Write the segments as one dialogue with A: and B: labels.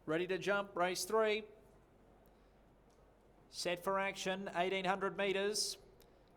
A: Ready to jump, race 3. Set for action, 1800 metres.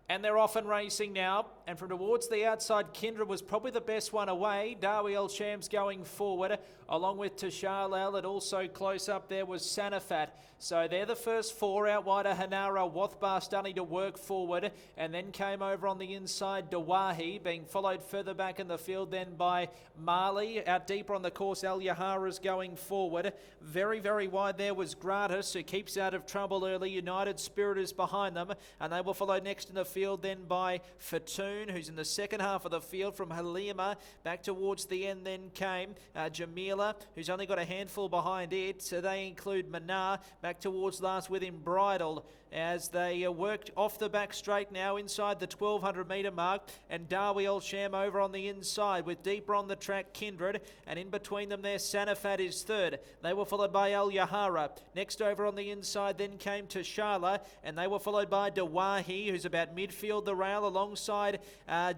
A: And they're off and racing now. And from towards the outside, Kindred was probably the best one away. Darwi El Shams going forward, along with Tashalal. And also close up there was Sanafat. So they're the first 4. Out wider, Hanara, Wathbar starting to work forward. And then came over on the inside, Dawahi, being followed further back in the field then by Marley. Out deeper on the course, Al Yahara's going forward. Very, very wide there was Gratis, who keeps out of trouble early. United Spirit is behind them. And they will follow next in the field then by Fatoon, who's in the second half of the field from Halima. Back towards the end then came Jamila, who's only got a handful behind it. So they include Manar. Back towards last with him Bridled as they worked off the back straight now inside the 1200 metre mark. And Darwi El Sham over on the inside with deeper on the track Kindred. And in between them there Sanafat is third. They were followed by Al Yahara. Next over on the inside then came Tashala, and they were followed by Dawahi, who's about midfield the rail alongside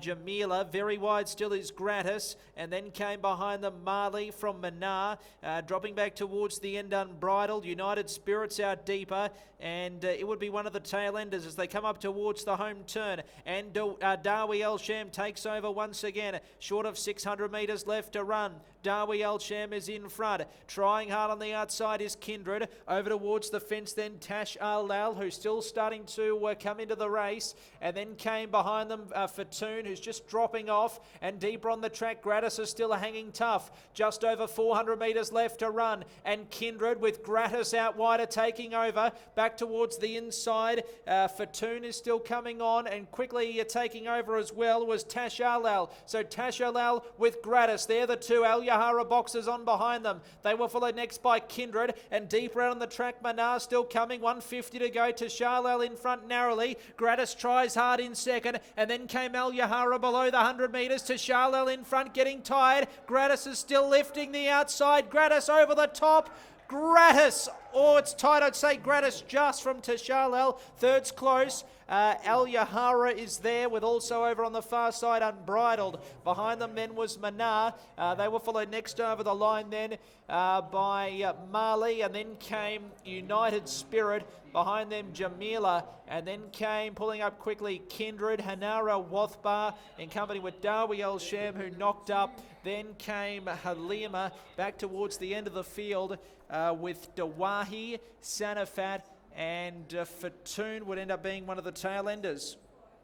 A: Jamila. Very wide still is Gratis, and then came behind them Marley from Manar, dropping back towards the end Unbridled. United Spirits out deeper, and it would be one of the tail enders as they come up towards the home turn. And Darwi El Sham takes over once again, short of 600 metres left to run. Darwi El Sham is in front. Trying hard on the outside is Kindred. Over towards the fence then Tash Al, who's still starting to come into the race. And then came behind them Fatoon, who's just dropping off. And deeper on the track, Gratis is still hanging tough. Just over 400 metres left to run. And Kindred with Gratis out wider taking over. Back towards the inside. Fatoon is still coming on. And quickly taking over as well was Tash Al. So Tash Al with Gratis. They're the two. Al Yahara boxes on behind them. They were followed next by Kindred, and deeper out on the track Manar still coming. 150 to go to Sharlal in front narrowly. Gratis tries hard in second, and then came Al Yahara below the 100 metres to Sharlal in front, getting tired. Gratis is still lifting the outside. Gratis over the top. Gratis, it's tight, I'd say Gratis just from Tashalal. Third's close. Al Yahara is there with also over on the far side Unbridled. Behind them then was Manar. They were followed next over the line then by Marley, and then came United Spirit. Behind them Jamila, and then came pulling up quickly Kindred, Hanara, Wathbar, in company with Darwi El Sham, who knocked up. Then came Halima back towards the end of the field with Dawahi, Sanafat, and Fatoon would end up being one of the tail enders.